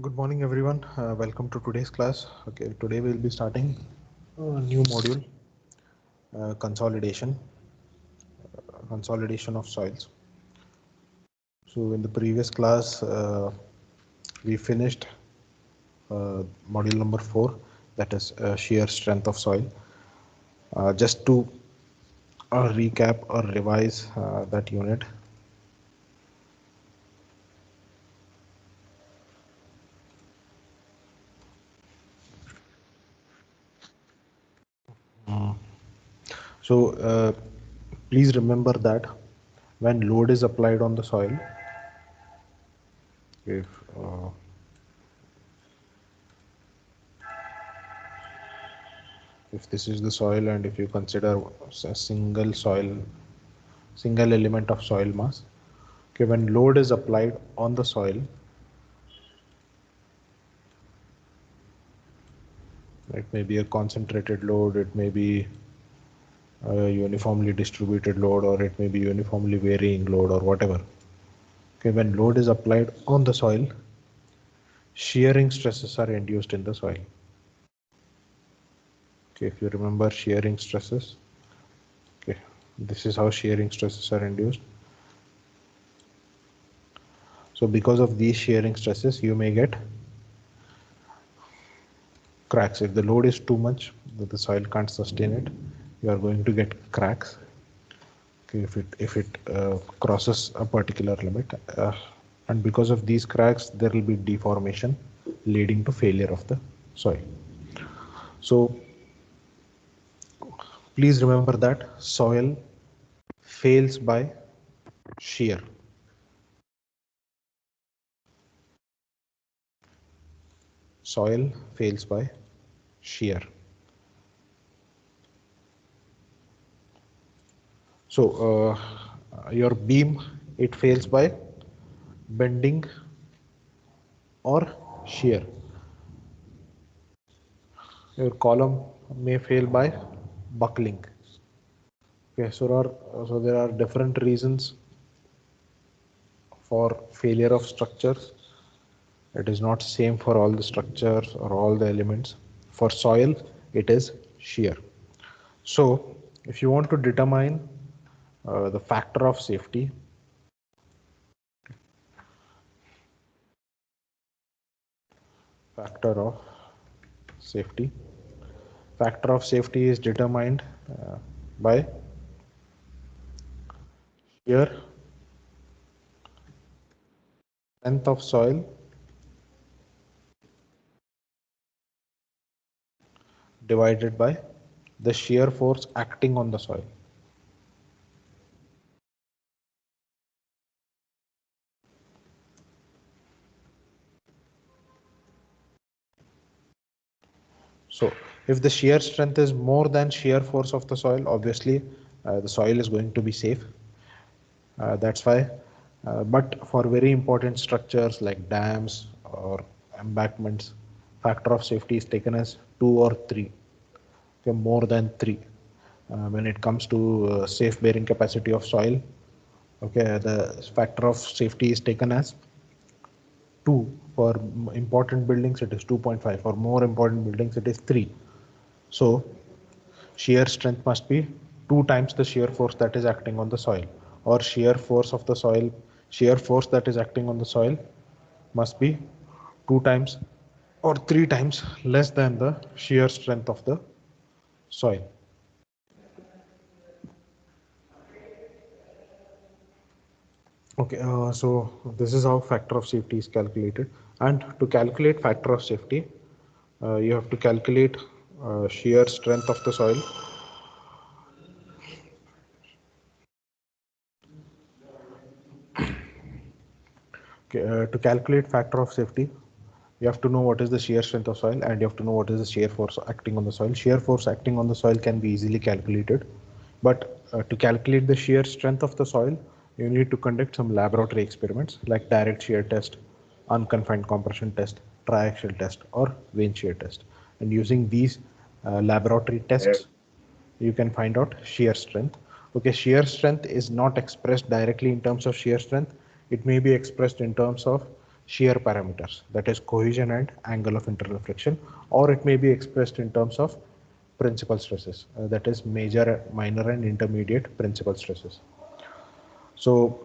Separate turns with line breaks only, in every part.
Good morning, everyone. Welcome to today's class. Okay, today we'll be starting a new module, consolidation of soils. So in the previous class, we finished module number 4, that is shear strength of soil. Just to recap or revise that unit. So please remember that when load is applied on the soil, if this is the soil and if you consider a single element of soil mass, okay, when load is applied on the soil, it may be a concentrated load, it may be a uniformly distributed load, or it may be uniformly varying load, or whatever. Okay, when load is applied on the soil, shearing stresses are induced in the soil. Okay, if you remember shearing stresses, okay, this is how shearing stresses are induced. So because of these shearing stresses, you may get cracks. If the load is too much, that the soil can't sustain it, you are going to get cracks. Okay, if it crosses a particular limit, and because of these cracks, there will be deformation leading to failure of the soil. So please remember that soil fails by shear. Soil fails by shear. So your beam, it fails by bending or shear. Your column may fail by buckling. Okay, so there are different reasons for failure of structures. It is not same for all the structures or all the elements. For soil, it is shear. So if you want to determine the factor of safety, factor of safety, factor of safety is determined by shear strength of soil divided by the shear force acting on the soil. So if the shear strength is more than shear force of the soil, obviously the soil is going to be safe. That's why, but for very important structures like dams or embankments, factor of safety is taken as 2 or 3, okay, more than 3. When it comes to safe bearing capacity of soil, okay, the factor of safety is taken as 2. For important buildings, it is 2.5. For more important buildings, it is 3. So shear strength must be 2 times the shear force that is acting on the soil, or shear force of the soil, shear force that is acting on the soil must be 2 times or 3 times less than the shear strength of the soil. Okay, so this is how factor of safety is calculated. And to calculate factor of safety, you have to calculate shear strength of the soil. Okay, to calculate factor of safety, you have to know what is the shear strength of soil, and you have to know what is the shear force acting on the soil. Shear force acting on the soil can be easily calculated, but to calculate the shear strength of the soil, you need to conduct some laboratory experiments like direct shear test, unconfined compression test, triaxial test, or vane shear test. And using these laboratory tests, you can find out shear strength. Okay, shear strength is not expressed directly in terms of shear strength. It may be expressed in terms of shear parameters, that is cohesion and angle of interreflection, or it may be expressed in terms of principal stresses, that is major, minor and intermediate principal stresses. So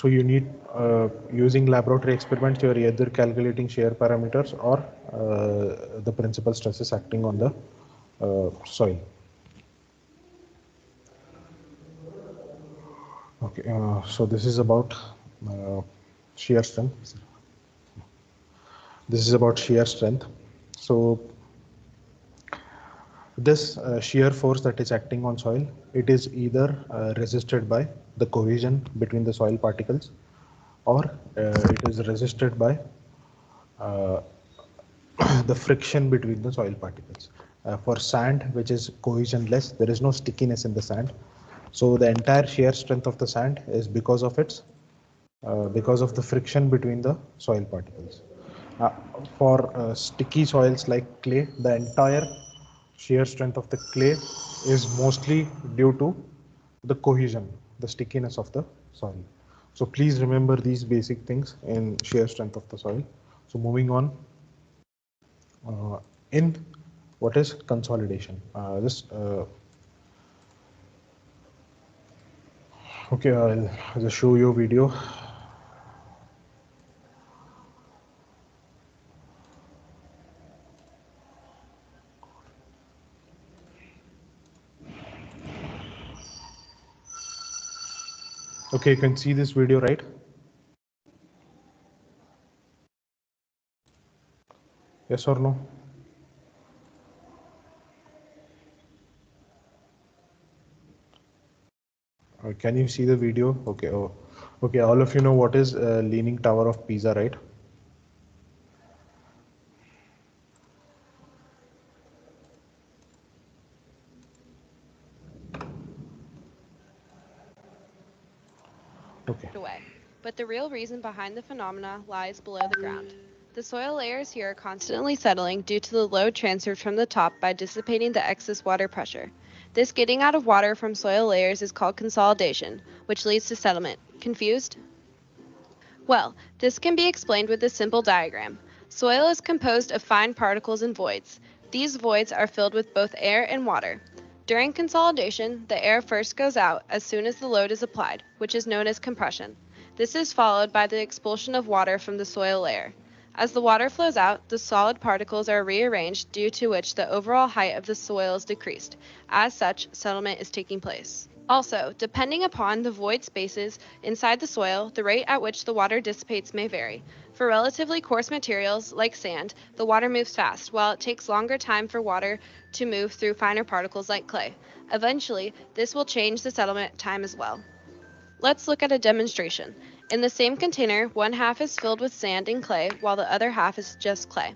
you need, using laboratory experiments, you are either calculating shear parameters or the principal stresses acting on the soil. Okay, so this is about shear strength. This is about shear strength. So this shear force that is acting on soil, it is either resisted by the cohesion between the soil particles, or it is resisted by uh, the friction between the soil particles. For sand, which is cohesionless, there is no stickiness in the sand. So the entire shear strength of the sand is because of the friction between the soil particles. Uh, for sticky soils like clay, the entire shear strength of the clay is mostly due to the cohesion, the stickiness of the soil. So please remember these basic things in shear strength of the soil. So moving on, uh, in what is consolidation? Okay, I'll just show you a video. Okay, you can see this video, right? Yes or no? Can you see the video? Okay. Oh, okay. All of you know what is Leaning Tower of Pisa, right? Okay.
Away. But the real reason behind the phenomena lies below the ground. The soil layers here are constantly settling due to the load transferred from the top by dissipating the excess water pressure. This getting out of water from soil layers is called consolidation, which leads to settlement. Confused? Well, this can be explained with a simple diagram. Soil is composed of fine particles and voids. These voids are filled with both air and water. During consolidation, the air first goes out as soon as the load is applied, which is known as compression. This is followed by the expulsion of water from the soil layer. As the water flows out, the solid particles are rearranged, due to which the overall height of the soil is decreased. As such, settlement is taking place. Also, depending upon the void spaces inside the soil, the rate at which the water dissipates may vary. For relatively coarse materials, like sand, the water moves fast, while it takes longer time for water to move through finer particles like clay. Eventually, this will change the settlement time as well. Let's look at a demonstration. In the same container, one half is filled with sand and clay, while the other half is just clay.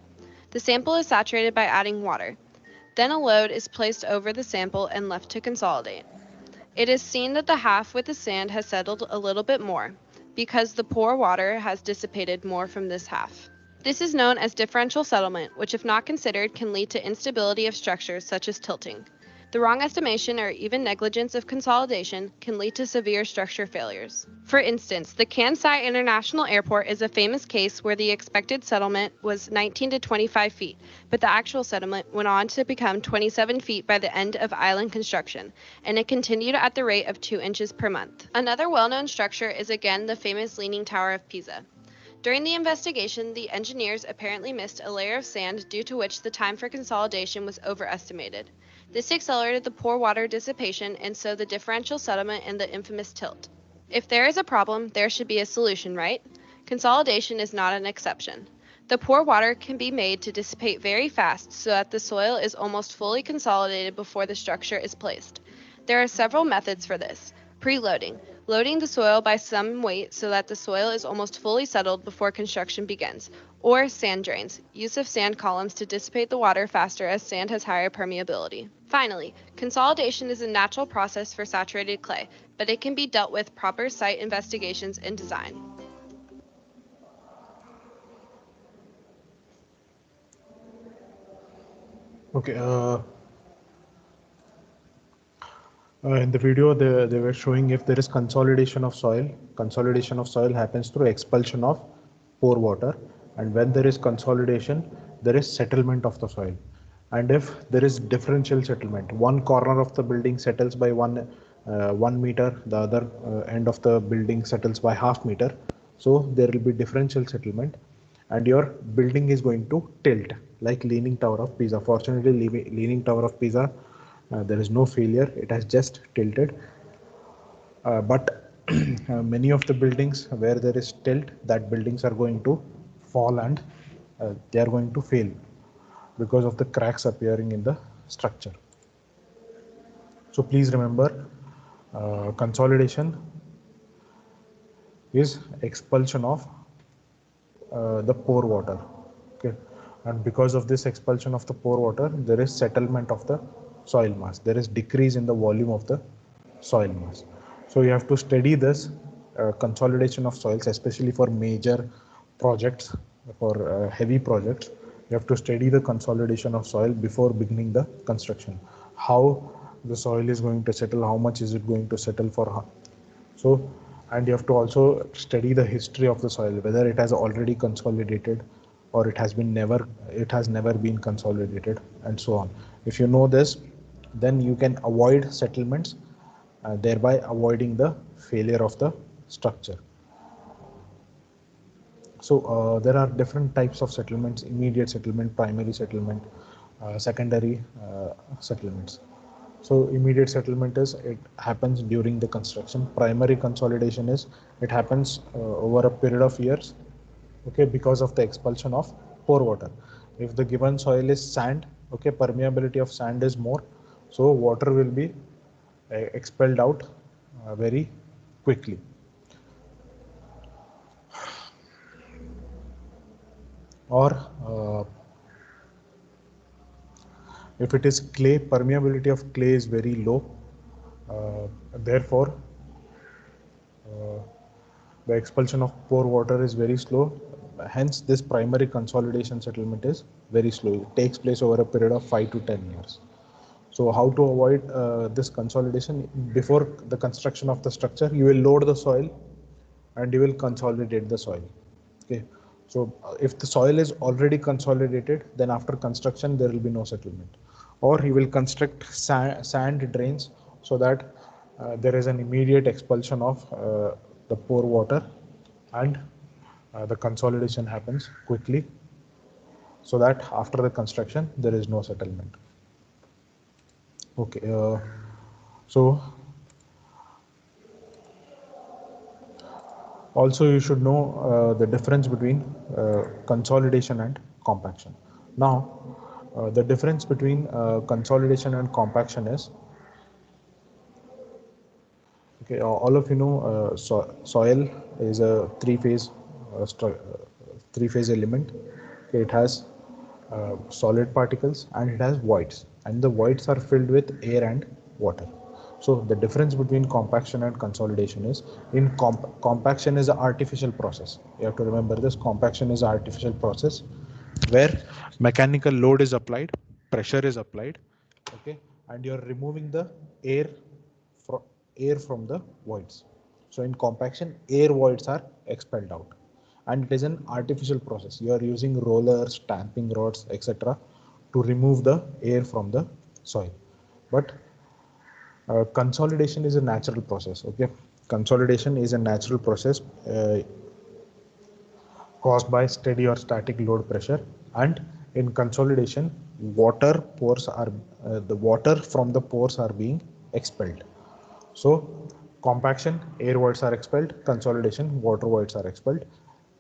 The sample is saturated by adding water. Then a load is placed over the sample and left to consolidate. It is seen that the half with the sand has settled a little bit more, because the pore water has dissipated more from this half. This is known as differential settlement, which if not considered can lead to instability of structures such as tilting. The wrong estimation or even negligence of consolidation can lead to severe structure failures. For instance, the Kansai International Airport is a famous case where the expected settlement was 19 to 25 feet, but the actual settlement went on to become 27 feet by the end of island construction, and it continued at the rate of 2 inches per month. Another well-known structure is again the famous Leaning Tower of Pisa. During the investigation, the engineers apparently missed a layer of sand, due to which the time for consolidation was overestimated. This accelerated the pore water dissipation and so the differential settlement and the infamous tilt. If there is a problem, there should be a solution, right? Consolidation is not an exception. The pore water can be made to dissipate very fast so that the soil is almost fully consolidated before the structure is placed. There are several methods for this. Preloading, loading the soil by some weight so that the soil is almost fully settled before construction begins. Or sand drains, use of sand columns to dissipate the water faster as sand has higher permeability. Finally, consolidation is a natural process for saturated clay, but it can be dealt with proper site investigations and design.
Okay. In the video, they were showing if there is consolidation of soil. Consolidation of soil happens through expulsion of pore water, and when there is consolidation, there is settlement of the soil. And if there is differential settlement, one corner of the building settles by 1 meter, the other end of the building settles by half meter. So there will be differential settlement, and your building is going to tilt like Leaning Tower of Pisa. Fortunately, Leaning Tower of Pisa, there is no failure, it has just tilted. But many of the buildings where there is tilt, that buildings are going to fall, and they are going to fail because of the cracks appearing in the structure. So please remember, consolidation is expulsion of the pore water. Okay, and because of this expulsion of the pore water, there is settlement of the soil mass. There is decrease in the volume of the soil mass. So you have to study this consolidation of soils, especially for major projects, for heavy projects. You have to study the consolidation of soil before beginning the construction. How the soil is going to settle, how much is it going to settle for. So, and you have to also study the history of the soil, whether it has already consolidated or it has never been consolidated, and so on. If you know this, then you can avoid settlements, thereby avoiding the failure of the structure. So there are different types of settlements: immediate settlement, primary settlement, secondary settlements. So immediate settlement is it happens during the construction. Primary consolidation is it happens over a period of years, okay, because of the expulsion of pore water. If the given soil is sand, okay, permeability of sand is more, so water will be expelled out very quickly. Or if it is clay, permeability of clay is very low, therefore the expulsion of pore water is very slow. Hence this primary consolidation settlement is very slow. It takes place over a period of 5 to 10 years. So how to avoid this consolidation? Before the construction of the structure, you will load the soil and you will consolidate the soil. Okay, so if the soil is already consolidated, then after construction there will be no settlement. Or you will construct sand drains so that there is an immediate expulsion of the pore water, and the consolidation happens quickly, so that after the construction there is no settlement. Okay, so also you should know the difference between consolidation and compaction. Now the difference between consolidation and compaction is, okay, all of you know soil is a three phase element. Okay, it has solid particles and it has voids, and the voids are filled with air and water. So the difference between compaction and consolidation is, in compaction is an artificial process. You have to remember this: compaction is an artificial process where mechanical load is applied, pressure is applied, okay, and you're removing the air from the voids. So in compaction, air voids are expelled out, and it is an artificial process. You are using rollers, stamping rods, etc., to remove the air from the soil. But consolidation is a natural process. Okay, consolidation is a natural process caused by steady or static load pressure, and in consolidation, the water from the pores are being expelled. So compaction, air voids are expelled; consolidation, water voids are expelled.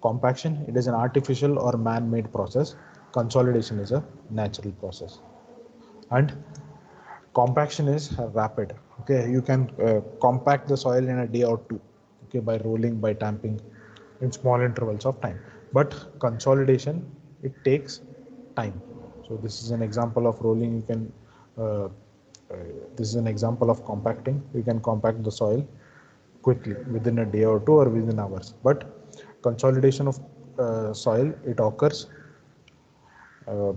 Compaction, it is an artificial or man-made process. Consolidation is a natural process. And compaction is rapid. Okay, you can compact the soil in a day or two, okay, by rolling, by tamping, in small intervals of time. But consolidation, it takes time. So this is an example of rolling. You can uh, this is an example of compacting. You can compact the soil quickly within a day or two, or within hours. But consolidation of soil, it occurs uh,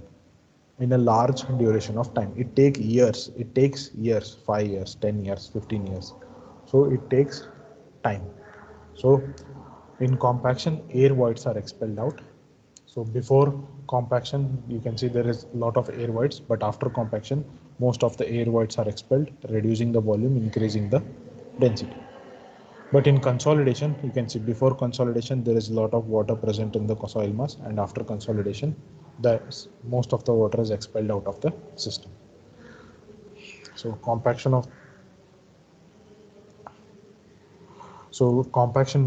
in a large duration of time. It takes years. It takes years, 5 years, 10 years, 15 years. So it takes time. So in compaction, air voids are expelled out. So before compaction, you can see there is a lot of air voids, but after compaction, most of the air voids are expelled, reducing the volume, increasing the density. But in consolidation, you can see before consolidation, there is a lot of water present in the soil mass, and after consolidation, most of the water is expelled out of the system. So compaction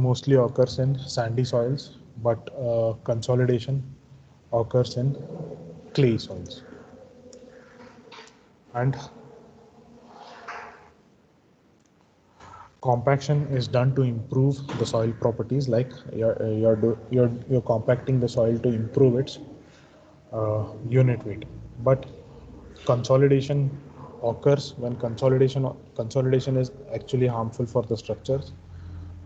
mostly occurs in sandy soils, but consolidation occurs in clay soils. And compaction is done to improve the soil properties, like you're compacting the soil to improve its unit weight. But consolidation occurs when consolidation is actually harmful for the structures.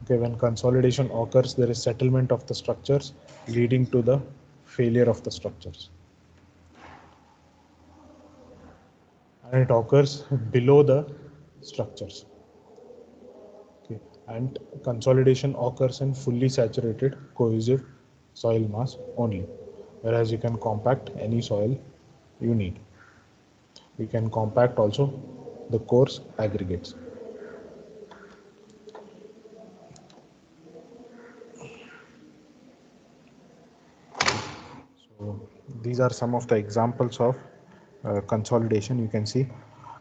Okay, when consolidation occurs, there is settlement of the structures, leading to the failure of the structures, and it occurs below the structures. Okay, and consolidation occurs in fully saturated cohesive soil mass only, whereas you can compact any soil you need. We can compact also the coarse aggregates. So these are some of the examples of consolidation. You can see,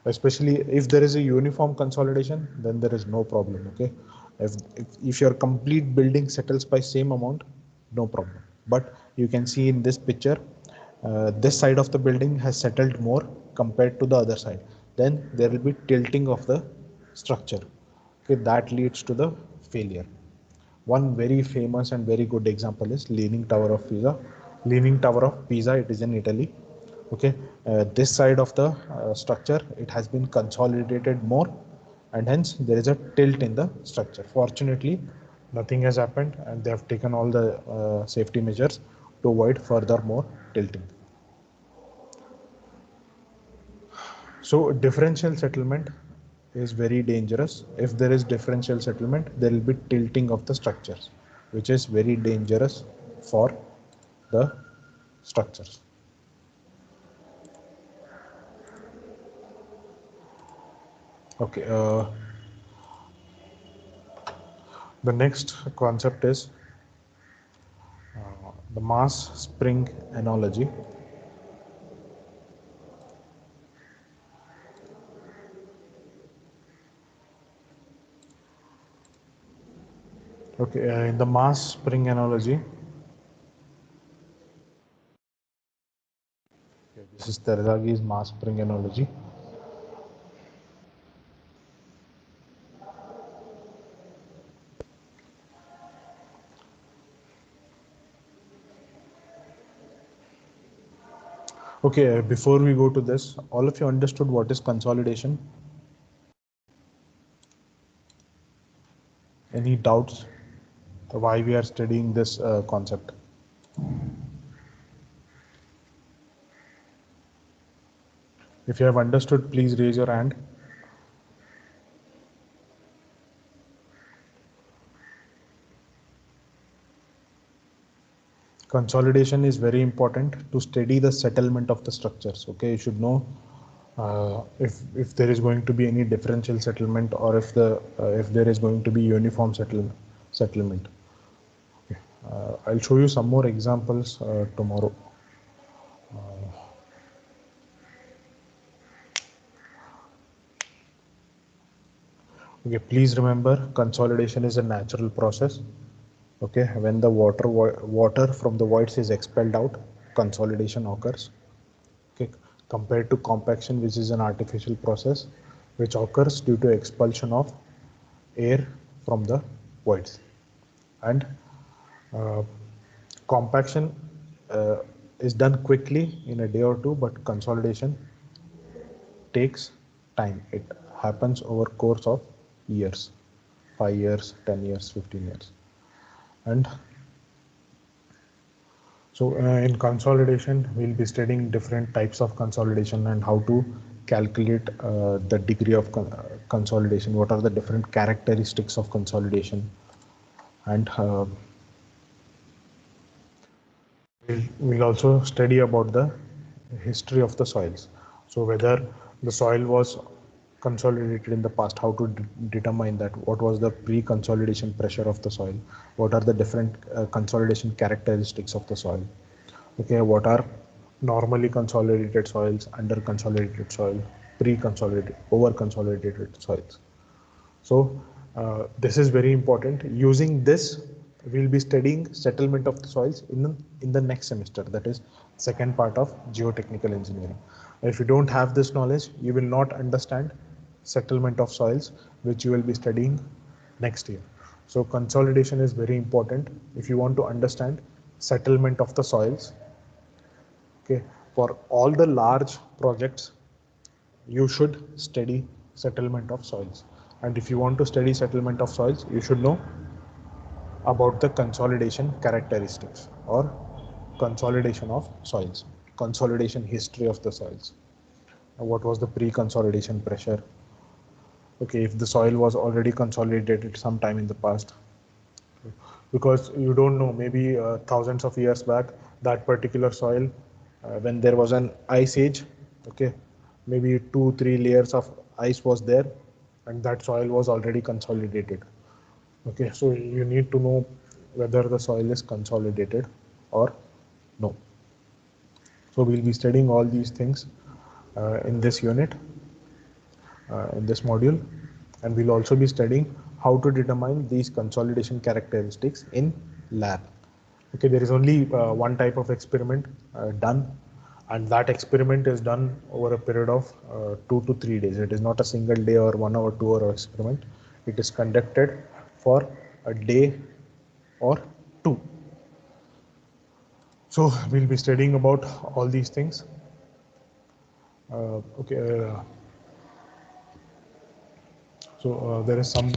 especially if there is a uniform consolidation, then there is no problem. Okay, if your complete building settles by same amount, no problem. But you can see in this picture, this side of the building has settled more compared to the other side. Then there will be tilting of the structure. Okay, that leads to the failure. One very famous and very good example is Leaning Tower of Pisa. Leaning Tower of Pisa, it is in Italy. Okay, this side of the structure, it has been consolidated more, and hence there is a tilt in the structure. Fortunately, nothing has happened, and they have taken all the safety measures to avoid further more tilting. So differential settlement is very dangerous. If there is differential settlement, there will be tilting of the structures, which is very dangerous for the structures. Okay, the next concept is the mass spring analogy. Okay, in the mass spring analogy, okay, this is Terzagh's mass spring analogy. Okay, before we go to this, all of you understood what is consolidation? Any doubts why we are studying this concept? If you have understood, please raise your hand. Consolidation is very important to study the settlement of the structures. Okay, you should know if there is going to be any differential settlement, or if there is going to be uniform settlement. Okay. I'll show you some more examples tomorrow. Okay, please remember, consolidation is a natural process. Okay, when the water from the voids is expelled out, consolidation occurs. Okay, compared to compaction, which is an artificial process which occurs due to expulsion of air from the voids. And uh, compaction is done quickly in a day or two, but consolidation takes time. It happens over course of years, 5 years, 10 years, 15 years. And So in consolidation, we'll be studying different types of consolidation and how to calculate the degree of consolidation. What are the different characteristics of consolidation, and we'll also study about the history of the soils. So whether the soil was consolidated in the past, how to determine that, what was the pre-consolidation pressure of the soil, what are the different consolidation characteristics of the soil. Okay, what are normally consolidated soils, under consolidated soil, pre-consolidated, over consolidated soils. So this is very important. Using this, we'll be studying settlement of the soils in the next semester. That is second part of geotechnical engineering. If you don't have this knowledge, you will not understand settlement of soils, which you will be studying next year. So consolidation is very important if you want to understand settlement of the soils. Okay, for all the large projects, you should study settlement of soils. And if you want to study settlement of soils, you should know about the consolidation characteristics or consolidation of soils, consolidation history of the soils. What was the pre-consolidation pressure? Okay, if the soil was already consolidated sometime in the past, because you don't know, maybe thousands of years back, that particular soil, when there was an ice age, okay, maybe 2-3 layers of ice was there, and that soil was already consolidated. Okay, so you need to know whether the soil is consolidated or no. So we'll be studying all these things in this unit, in this module, and we'll also be studying how to determine these consolidation characteristics in lab. Okay, there is only one type of experiment done, and that experiment is done over a period of 2 to 3 days. It is not a single day or 1 hour, 2 hour experiment. It is conducted for a day or two. So we'll be studying about all these things. Okay. So there is some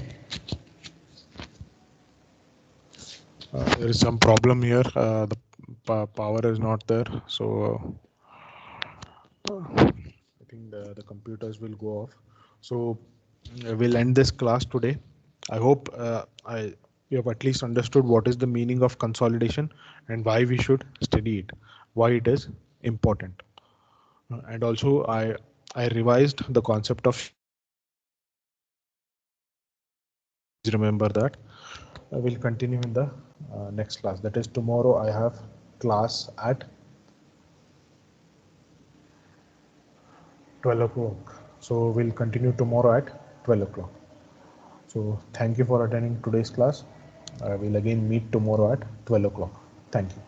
problem here. The power is not there. So I think the computers will go off. So we'll end this class today. I hope you have at least understood what is the meaning of consolidation and why we should study it, why it is important. And also I revised the concept of, please remember that. I will continue in the next class. That is tomorrow I have class at 12 o'clock. So we'll continue tomorrow at 12 o'clock. So thank you for attending today's class. We'll again meet tomorrow at 12 o'clock. Thank you.